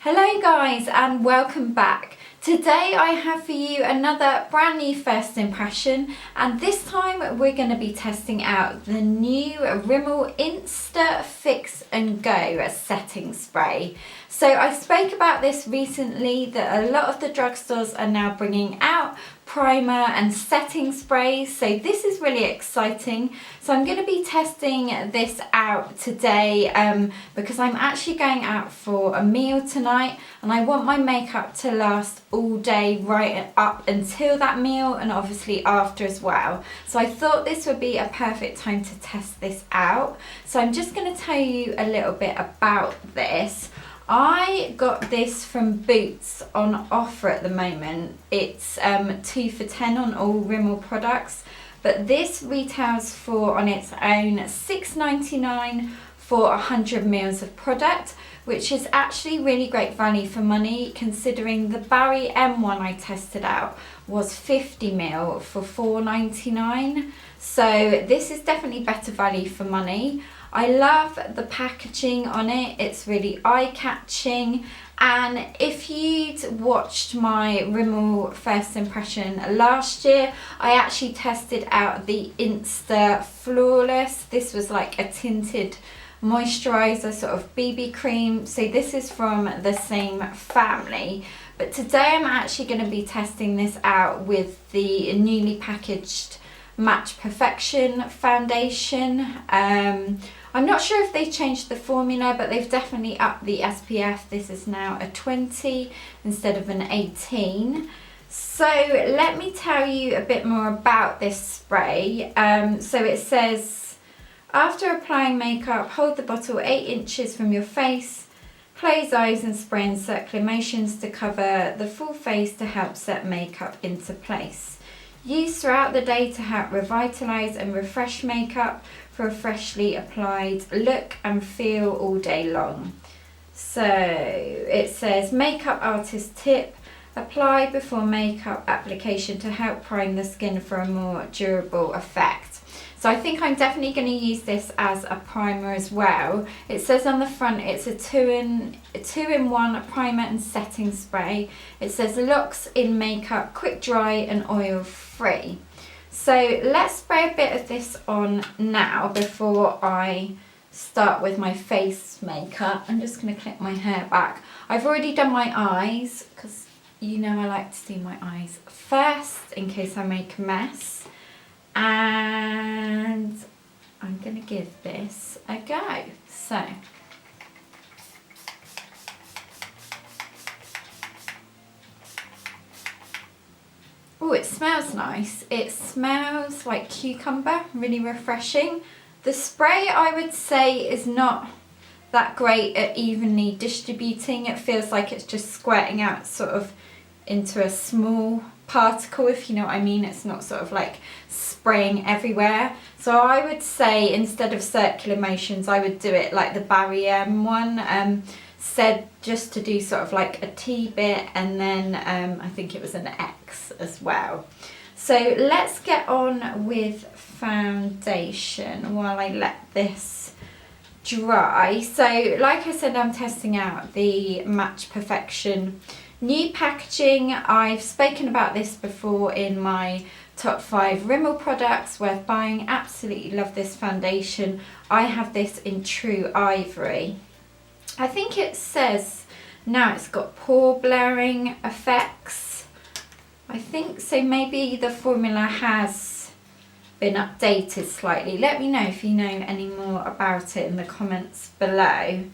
Hello guys and welcome back. Today I have for you another brand new first impression, and this time we're going to be testing out the new Rimmel Insta Fix and Go setting spray. So I spoke about this recently, that a lot of the drugstores are now bringing out primer and setting sprays, so this is really exciting. So I'm going to be testing this out today because I'm actually going out for a meal tonight and I want my makeup to last all day right up until that meal and obviously after as well. So I thought this would be a perfect time to test this out. So I'm just going to tell you a little bit about this. I got this from Boots on offer at the moment. It's 2 for $10 on all Rimmel products, but this retails for on its own $6.99 for 100 mils of product, which is actually really great value for money considering the Barry M one I tested out was 50 mil for $4.99. So this is definitely better value for money. I love the packaging on it, it's really eye-catching, and if you'd watched my Rimmel first impression last year, I actually tested out the Insta Flawless. This was like a tinted moisturizer sort of BB cream, so this is from the same family. But today I'm actually going to be testing this out with the newly packaged Match Perfection foundation. I'm not sure if they changed the formula, but they've definitely upped the SPF. This is now a 20 instead of an 18. So let me tell you a bit more about this spray. So it says, after applying makeup, hold the bottle 8 inches from your face, close eyes and spray in circular motions to cover the full face to help set makeup into place. Use throughout the day to help revitalise and refresh makeup for a freshly applied look and feel all day long. So it says, makeup artist tip, apply before makeup application to help prime the skin for a more durable effect. So I think I'm definitely going to use this as a primer as well. It says on the front it's a two-in-one primer and setting spray. It says locks in makeup, quick dry and oil free. So let's spray a bit of this on now before I start with my face makeup. I'm just going to clip my hair back. I've already done my eyes because you know I like to do my eyes first in case I make a mess. And I'm going to give this a go. So oh, it smells nice. It smells like cucumber, really refreshing. The spray, I would say, is not that great at evenly distributing. It feels like it's just squirting out sort of into a small particle, if you know what I mean. It's not sort of like spraying everywhere. So I would say instead of circular motions, I would do it like the Barry M one said, just to do sort of like a T bit and then I think it was an X as well. So let's get on with foundation while I let this dry. So like I said, I'm testing out the Match Perfection new packaging. I've spoken about this before in my top 5 Rimmel products worth buying. Absolutely love this foundation. I have this in True Ivory. I think it says now it's got pore blurring effects. I think so, maybe the formula has been updated slightly. Let me know if you know any more about it in the comments below.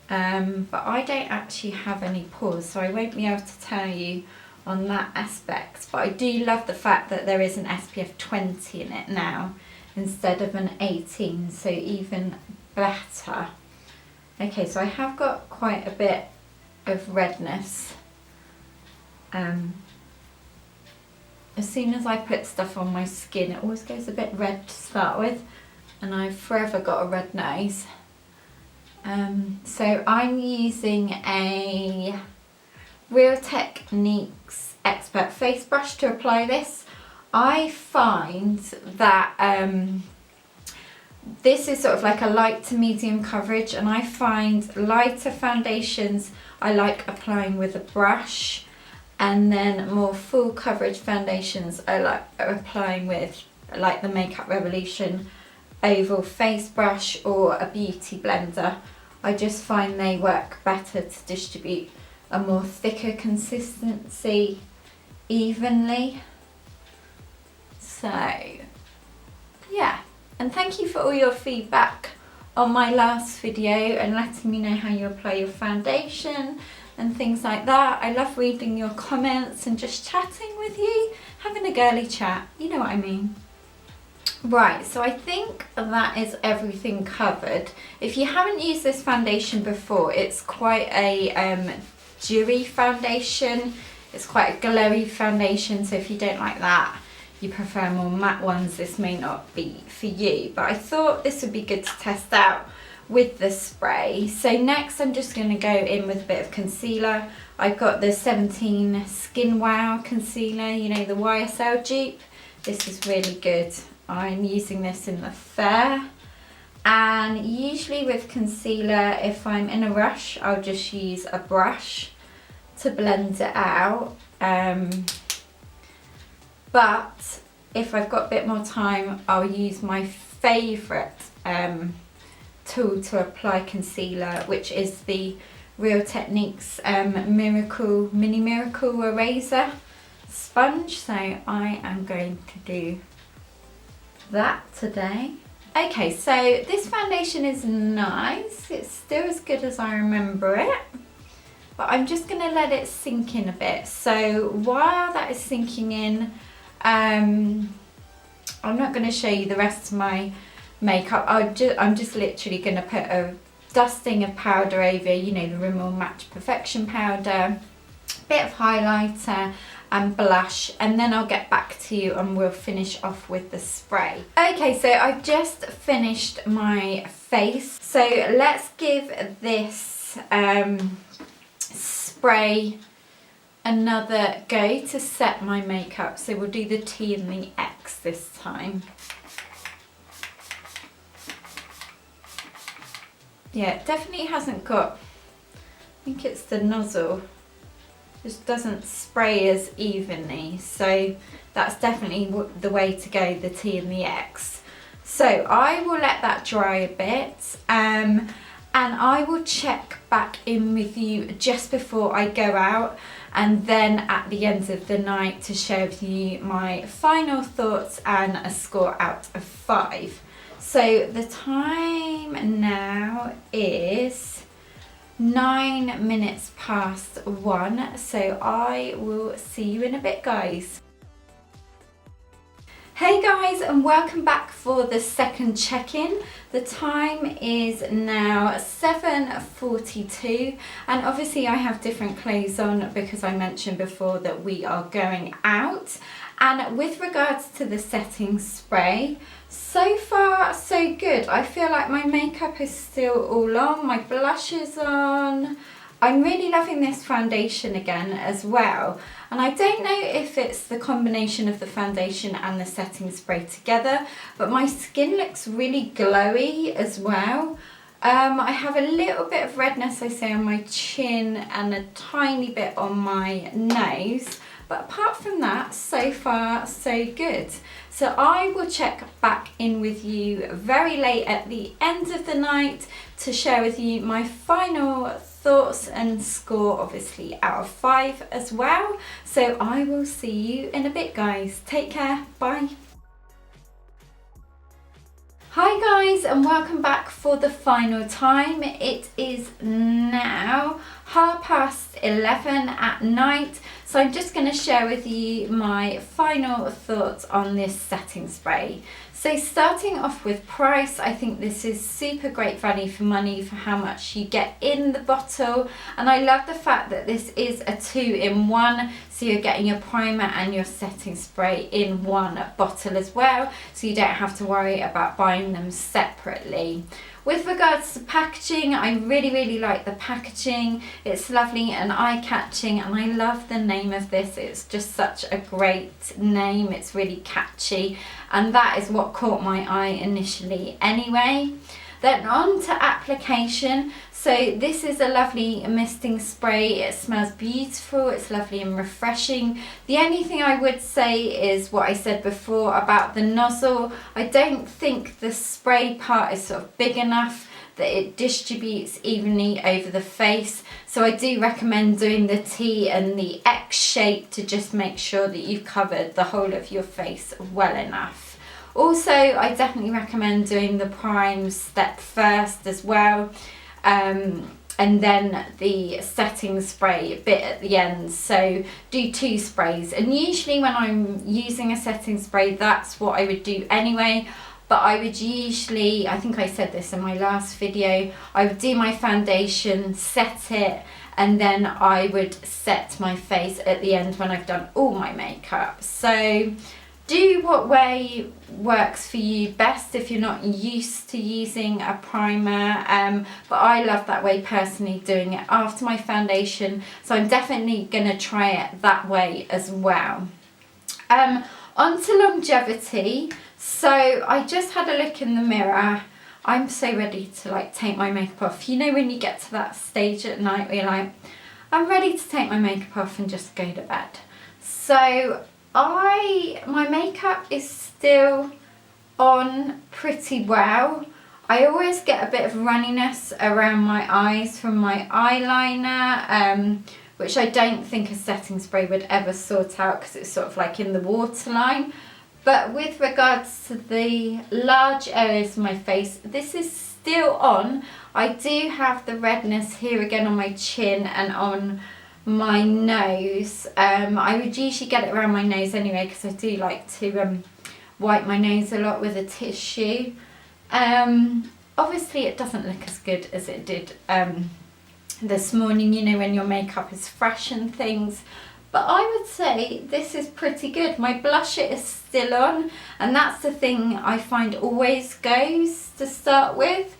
But I don't actually have any pores, so I won't be able to tell you on that aspect. But I do love the fact that there is an SPF 20 in it now instead of an 18, so even better. Okay, so I have got quite a bit of redness. As soon as I put stuff on my skin, it always goes a bit red to start with, and I've forever got a red nose. So I'm using a Real Techniques Expert Face Brush to apply this. I find that this is sort of like a light to medium coverage, and I find lighter foundations I like applying with a brush, and then more full coverage foundations I like applying with like the Makeup Revolution oval face brush or a beauty blender. I just find they work better to distribute a more thicker consistency evenly. So yeah, and thank you for all your feedback on my last video and letting me know how you apply your foundation and things like that. I love reading your comments and just chatting with you, having a girly chat, you know what I mean. Right, so I think that is everything covered. If you haven't used this foundation before, it's quite a dewy foundation. It's quite a glowy foundation, so if you don't like that, you prefer more matte ones, this may not be for you. But I thought this would be good to test out with the spray. So next I'm just going to go in with a bit of concealer. I've got the 17 Skin Wow concealer, you know, the YSL dupe. This is really good. I'm using this in the Fair, and usually with concealer, if I'm in a rush, I'll just use a brush to blend it out. But if I've got a bit more time, I'll use my favourite tool to apply concealer, which is the Real Techniques Mini Miracle Eraser sponge. So I am going to do that today. Okay, so this foundation is nice. It's still as good as I remember it, but I'm just going to let it sink in a bit. So while that is sinking in, I'm not going to show you the rest of my makeup. I'm just literally going to put a dusting of powder over, you know, the Rimmel Match Perfection powder, bit of highlighter and blush, and then I'll get back to you and we'll finish off with the spray. Okay, so I've just finished my face, so let's give this spray another go to set my makeup. So we'll do the T and the X this time. Yeah, it definitely hasn't got, I think it's the nozzle, just doesn't spray as evenly, so that's definitely the way to go, the T and the X. So I will let that dry a bit, and I will check back in with you just before I go out, and then at the end of the night to share with you my final thoughts and a score out of 5. So the time now is 9 minutes past 1, so I will see you in a bit, guys. Hey guys, and welcome back for the second check-in. The time is now 7:42, and obviously I have different clothes on because I mentioned before that we are going out. And with regards to the setting spray, so far so good. I feel like my makeup is still all on, my blush is on. I'm really loving this foundation again as well, and I don't know if it's the combination of the foundation and the setting spray together, but my skin looks really glowy as well. I have a little bit of redness, I say, on my chin and a tiny bit on my nose, but apart from that, so far so good. So I will check back in with you very late at the end of the night to share with you my final thoughts and score, obviously out of 5 as well. So I will see you in a bit, guys. Take care, bye. Hi guys, and welcome back for the final time. It is now 11:30 at night, so I'm just going to share with you my final thoughts on this setting spray. So starting off with price, I think this is super great value for money for how much you get in the bottle, and I love the fact that this is a 2-in-1, so you're getting your primer and your setting spray in one bottle as well, so you don't have to worry about buying them separately. With regards to packaging, I really like the packaging. It's lovely and eye-catching, and I love the name of this. It's just such a great name. It's really catchy, and that is what caught my eye initially anyway. Then on to application. So this is a lovely misting spray. It smells beautiful, it's lovely and refreshing. The only thing I would say is what I said before about the nozzle. I don't think the spray part is sort of big enough that it distributes evenly over the face. So I do recommend doing the T and the X shape to just make sure that you've covered the whole of your face well enough. Also, I definitely recommend doing the prime step first as well. And then the setting spray bit at the end. So do 2 sprays. And usually when I'm using a setting spray, that's what I would do anyway. But I would usually, I think I said this in my last video, I would do my foundation, set it, and then I would set my face at the end when I've done all my makeup. So do what way works for you best if you're not used to using a primer, but I love that way personally, doing it after my foundation, so I'm definitely going to try it that way as well. On to longevity. So I just had a look in the mirror. I'm so ready to like take my makeup off. You know when you get to that stage at night where you're like, I'm ready to take my makeup off and just go to bed. So my makeup is still on pretty well. I always get a bit of runniness around my eyes from my eyeliner, which I don't think a setting spray would ever sort out because it's sort of like in the waterline. But with regards to the large areas of my face, this is still on. I do have the redness here again on my chin and on my nose. I would usually get it around my nose anyway because I do like to wipe my nose a lot with a tissue. Obviously it doesn't look as good as it did this morning, you know, when your makeup is fresh and things. But I would say this is pretty good. My blusher is still on, and that's the thing I find always goes to start with.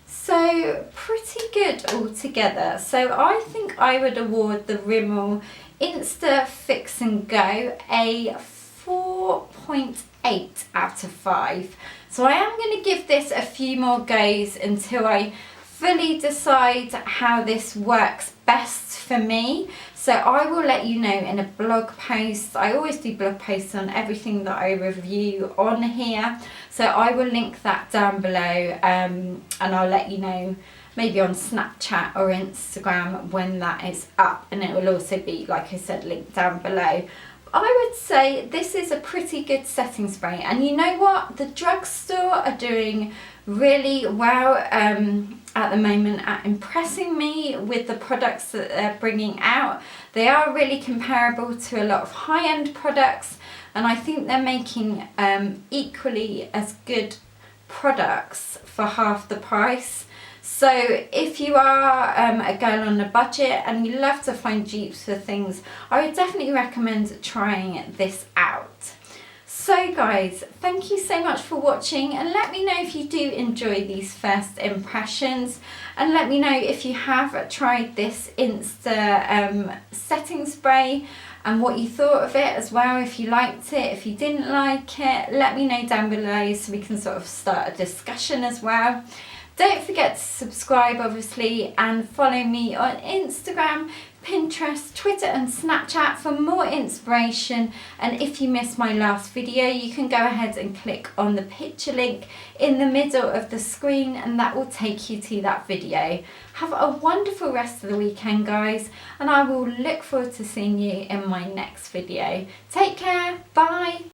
So pretty good altogether. So I think I would award the Rimmel Insta Fix and Go a 4.8 out of 5. So I am going to give this a few more goes until I fully decide how this works best for me. So I will let you know in a blog post. I always do blog posts on everything that I review on here. So I will link that down below, and I'll let you know maybe on Snapchat or Instagram when that is up. And it will also be, like I said, linked down below. I would say this is a pretty good setting spray. And you know what? The drugstore are doing really well at the moment at impressing me with the products that they're bringing out. They are really comparable to a lot of high-end products, and I think they're making equally as good products for half the price. So if you are a girl on a budget and you love to find dupes for things, I would definitely recommend trying this out. So guys, thank you so much for watching, and let me know if you do enjoy these first impressions, and let me know if you have tried this Insta setting spray and what you thought of it as well. If you liked it, if you didn't like it, let me know down below so we can sort of start a discussion as well. Don't forget to subscribe obviously, and follow me on Instagram, Pinterest, Twitter and Snapchat for more inspiration. And if you missed my last video, you can go ahead and click on the picture link in the middle of the screen and that will take you to that video. Have a wonderful rest of the weekend guys, and I will look forward to seeing you in my next video. Take care, bye!